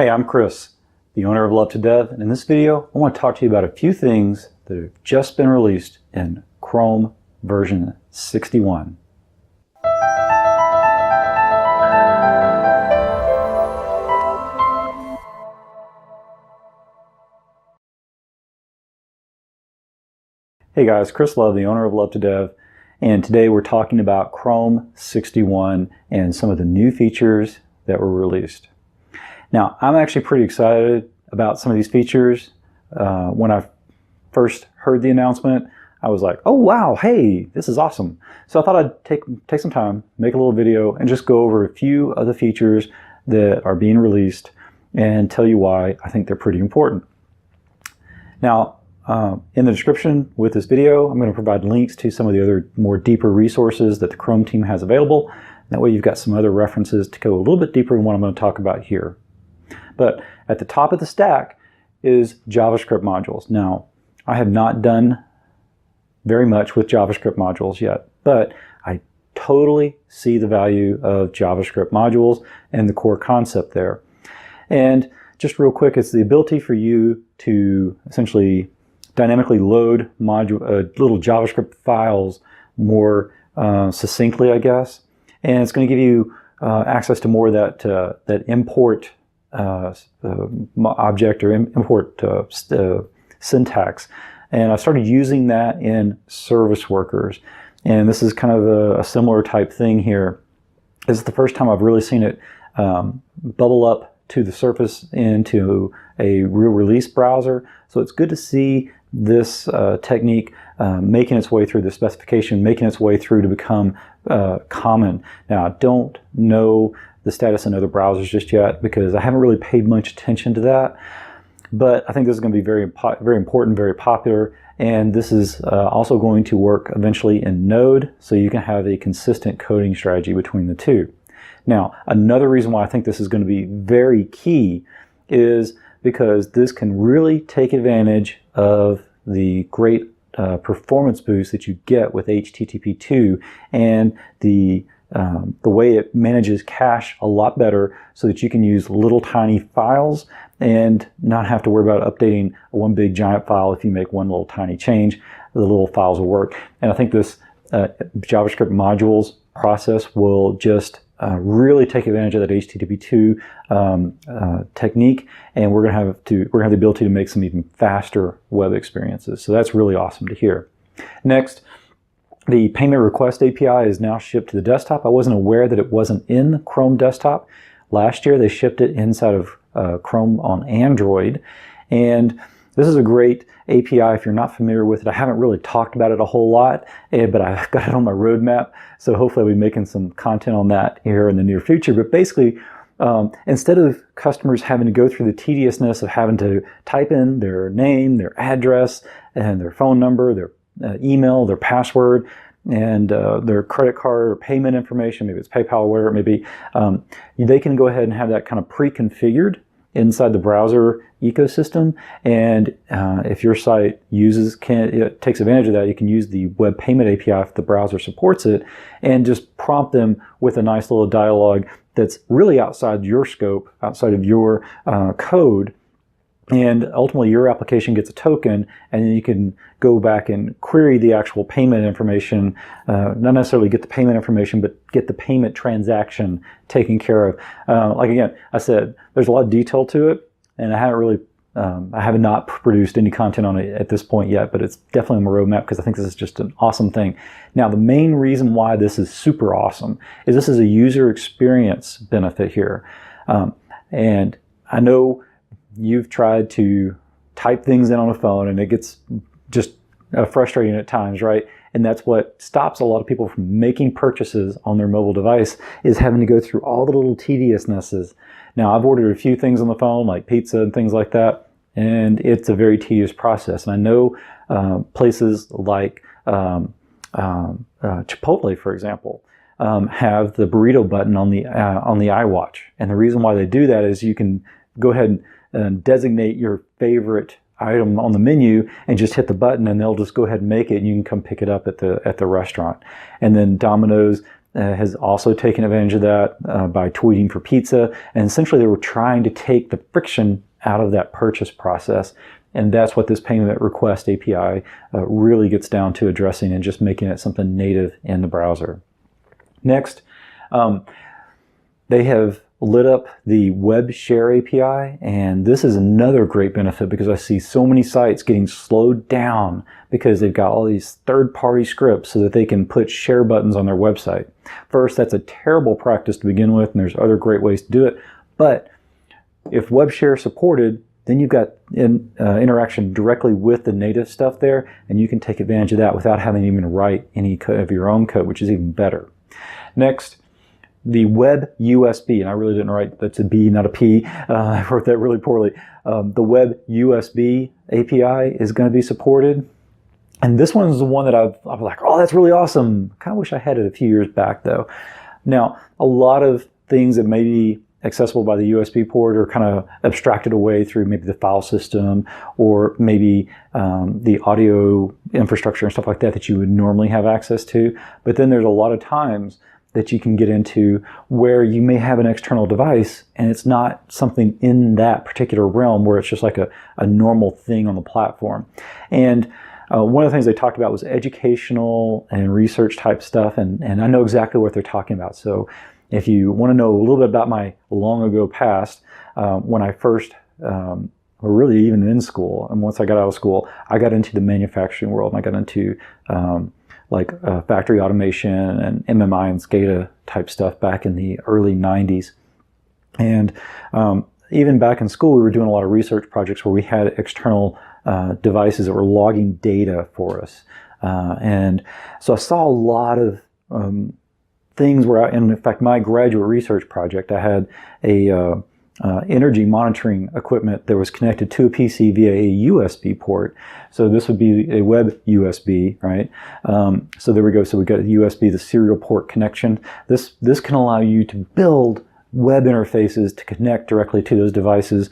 Hey, I'm Chris, the owner of Love to Dev, and in this video I want to talk to you about a few things that have just been released in Chrome version 61. Hey guys, Chris Love, the owner of Love to Dev, and today we're talking about Chrome 61 and some of the new features that were released. Now, I'm actually pretty excited about some of these features. When I first heard the announcement, I was like, oh wow, hey, this is awesome. So I thought I'd take some time, make a little video, and just go over a few of the features that are being released and tell you why I think they're pretty important. Now, in the description with this video, I'm going to provide links to some of the other more deeper resources that the Chrome team has available. That way you've got some other references to go a little bit deeper in what I'm going to talk about here. But at the top of the stack is JavaScript modules. Now, I have not done very much with JavaScript modules yet, but I totally see the value of JavaScript modules and the core concept there. And just real quick, it's the ability for you to essentially dynamically load little JavaScript files more succinctly, I guess. And it's going to give you access to more of that import object or import syntax. And I started using that in service workers. And this is kind of a similar type thing here. This is the first time I've really seen it bubble up to the surface into a real release browser. So it's good to see this technique making its way through the specification, making its way through to become common. Now, I don't know the status in other browsers just yet because I haven't really paid much attention to that. But I think this is going to be very important, very popular, and this is also going to work eventually in Node, so you can have a consistent coding strategy between the two. Now, another reason why I think this is going to be very key is because this can really take advantage of the great performance boost that you get with HTTP2 and the way it manages cache a lot better so that you can use little tiny files and not have to worry about updating one big giant file. If you make one little tiny change, the little files will work. And I think this JavaScript modules process will just really take advantage of that HTTP2 technique, and we're gonna have the ability to make some even faster web experiences. So that's really awesome to hear. Next, the payment request API is now shipped to the desktop. I wasn't aware that it wasn't in Chrome desktop. Last year they shipped it inside of Chrome on Android, and this is a great API if you're not familiar with it. I haven't really talked about it a whole lot, but I've got it on my roadmap, so hopefully I'll be making some content on that here in the near future. But basically, instead of customers having to go through the tediousness of having to type in their name, their address, and their phone number, their email, their password, and their credit card or payment information, maybe it's PayPal or whatever it may be, they can go ahead and have that kind of pre-configured inside the browser ecosystem. And if your site takes advantage of that, you can use the web payment API if the browser supports it, and just prompt them with a nice little dialogue that's really outside your scope, outside of your code. And ultimately your application gets a token, and then you can go back and query the actual payment information, not necessarily get the payment information, but get the payment transaction taken care of. Like again, I said, there's a lot of detail to it, and I have not produced any content on it at this point yet, but it's definitely on my roadmap because I think this is just an awesome thing. Now, the main reason why this is super awesome is this is a user experience benefit here. And I know you've tried to type things in on a phone and it gets just frustrating at times, right? And that's what stops a lot of people from making purchases on their mobile device, is having to go through all the little tediousnesses. Now, I've ordered a few things on the phone, like pizza and things like that, and it's a very tedious process. And I know places like Chipotle, for example, have the burrito button on the iWatch. And the reason why they do that is you can go ahead and designate your favorite item on the menu and just hit the button, and they'll just go ahead and make it, and you can come pick it up at the restaurant. And then Domino's has also taken advantage of that by tweeting for pizza. And essentially they were trying to take the friction out of that purchase process. And that's what this payment request API really gets down to addressing, and just making it something native in the browser. Next, they have lit up the web share API, and this is another great benefit because I see so many sites getting slowed down because they've got all these third-party scripts so that they can put share buttons on their website. First, that's a terrible practice to begin with, and there's other great ways to do it, but if web share is supported, then you've got interaction directly with the native stuff there, and you can take advantage of that without having to even write any code of your own code, which is even better. Next, the web USB, and I really didn't write, that's a B, not a P. I wrote that really poorly. The web USB API is going to be supported. And this one is the one that I was like, oh, that's really awesome. Kind of wish I had it a few years back though. Now, a lot of things that may be accessible by the USB port are kind of abstracted away through maybe the file system, or maybe the audio infrastructure and stuff like that you would normally have access to. But then there's a lot of times that you can get into where you may have an external device and it's not something in that particular realm, where it's just like a normal thing on the platform. And one of the things they talked about was educational and research type stuff, and I know exactly what they're talking about. So if you want to know a little bit about my long ago past, when I first, or really even in school, and once I got out of school, I got into the manufacturing world, and I got into factory automation and MMI and SCADA type stuff back in the early 90s. And even back in school, we were doing a lot of research projects where we had external devices that were logging data for us. And so I saw a lot of things where, in fact, my graduate research project, I had a energy monitoring equipment that was connected to a PC via a USB port. So this would be a web USB, right? So there we go. So we got a USB, the serial port connection. This can allow you to build web interfaces to connect directly to those devices.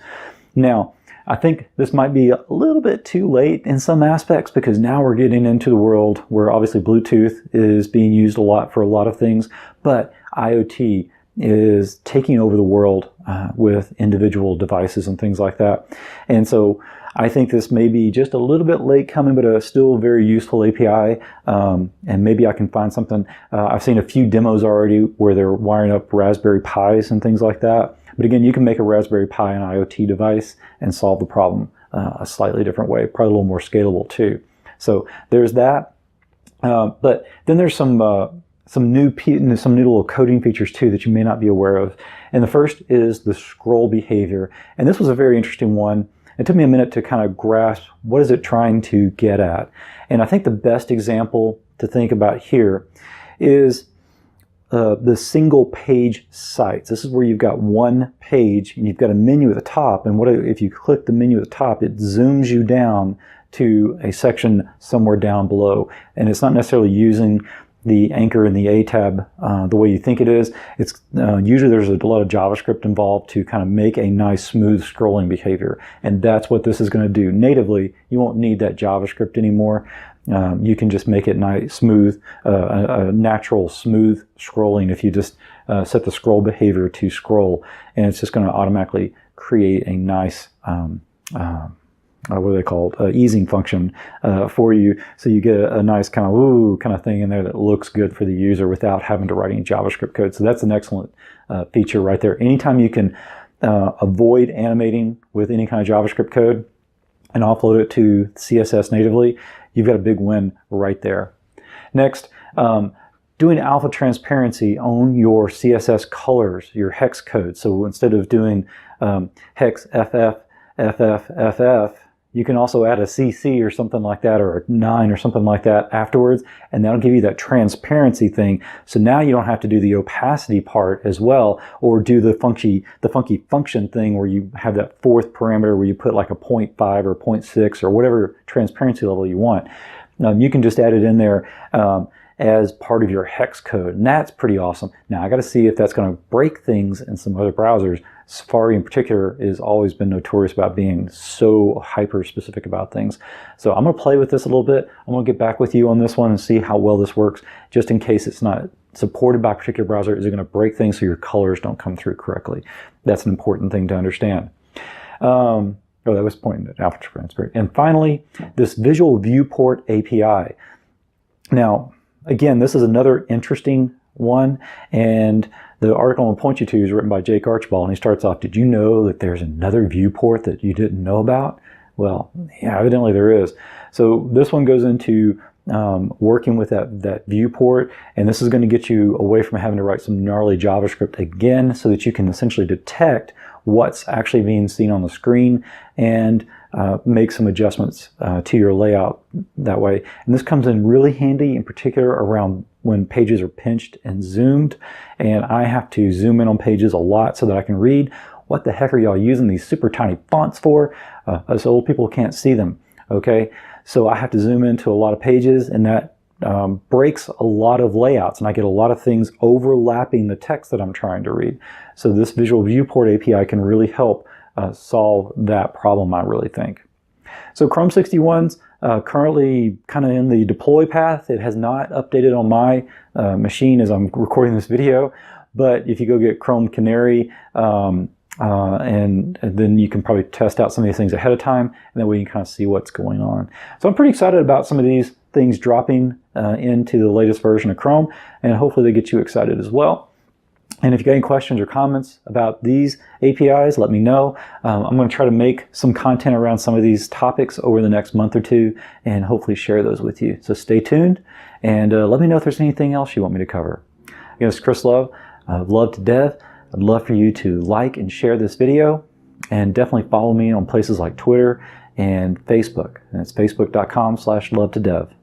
Now, I think this might be a little bit too late in some aspects, because now we're getting into the world where obviously Bluetooth is being used a lot for a lot of things, but IoT is taking over the world with individual devices and things like that. And so I think this may be just a little bit late coming, but a still very useful API. And maybe I can find something. I've seen a few demos already where they're wiring up Raspberry Pis and things like that. But again, you can make a Raspberry Pi an IoT device and solve the problem a slightly different way, probably a little more scalable too. So there's that. But then there's some new little coding features too that you may not be aware of. And the first is the scroll behavior. And this was a very interesting one. It took me a minute to kind of grasp what is it trying to get at. And I think the best example to think about here is the single page sites. This is where you've got one page and you've got a menu at the top. And if you click the menu at the top, it zooms you down to a section somewhere down below. And it's not necessarily using the anchor and the A tab the way you think it is. It's usually there's a lot of JavaScript involved to kind of make a nice smooth scrolling behavior, and that's what this is going to do. Natively, you won't need that JavaScript anymore. You can just make it nice, smooth, a natural smooth scrolling if you just set the scroll behavior to scroll, and it's just going to automatically create a nice what are they called? Easing function for you, so you get a nice kind of ooh kind of thing in there that looks good for the user without having to write any JavaScript code. So that's an excellent feature right there. Anytime you can avoid animating with any kind of JavaScript code and offload it to CSS natively, you've got a big win right there. Next, doing alpha transparency on your CSS colors, your hex code. So instead of doing hex FF, you can also add a CC or something like that, or a 9 or something like that afterwards, and that'll give you that transparency thing. So now you don't have to do the opacity part as well, or do the funky function thing where you have that fourth parameter where you put like a 0.5 or 0.6 or whatever transparency level you want. You can just add it in there, as part of your hex code, and that's pretty awesome. Now I got to see if that's going to break things in some other browsers. Safari in particular has always been notorious about being so hyper specific about things. So I'm going to play with this a little bit. I'm going to get back with you on this one and see how well this works, just in case it's not supported by a particular browser. Is it going to break things so your colors don't come through correctly? That's an important thing to understand. Oh, that was pointing at Alpha Transparent. And finally, this Visual Viewport API. Now, again, this is another interesting one, and the article I'm going to point you to is written by Jake Archibald, and he starts off, did you know that there's another viewport that you didn't know about? Well, yeah, evidently there is. So this one goes into working with that viewport, and this is going to get you away from having to write some gnarly JavaScript again, so that you can essentially detect what's actually being seen on the screen and make some adjustments to your layout that way. And this comes in really handy, in particular around when pages are pinched and zoomed, and I have to zoom in on pages a lot so that I can read. What the heck are y'all using these super tiny fonts for? Us old people can't see them, okay? So I have to zoom into a lot of pages, and that breaks a lot of layouts, and I get a lot of things overlapping the text that I'm trying to read. So this Visual Viewport API can really help solve that problem, I really think. So Chrome 61's currently kind of in the deploy path. It has not updated on my machine as I'm recording this video, but if you go get Chrome Canary, and then you can probably test out some of these things ahead of time, and then we can kind of see what's going on. So I'm pretty excited about some of these things dropping into the latest version of Chrome, and hopefully they get you excited as well. And if you got any questions or comments about these APIs, let me know. I'm going to try to make some content around some of these topics over the next month or two, and hopefully share those with you. So stay tuned, and let me know if there's anything else you want me to cover. Again, it's Chris Love of Love to Dev. I'd love for you to like and share this video, and definitely follow me on places like Twitter and Facebook. And it's facebook.com/love to dev.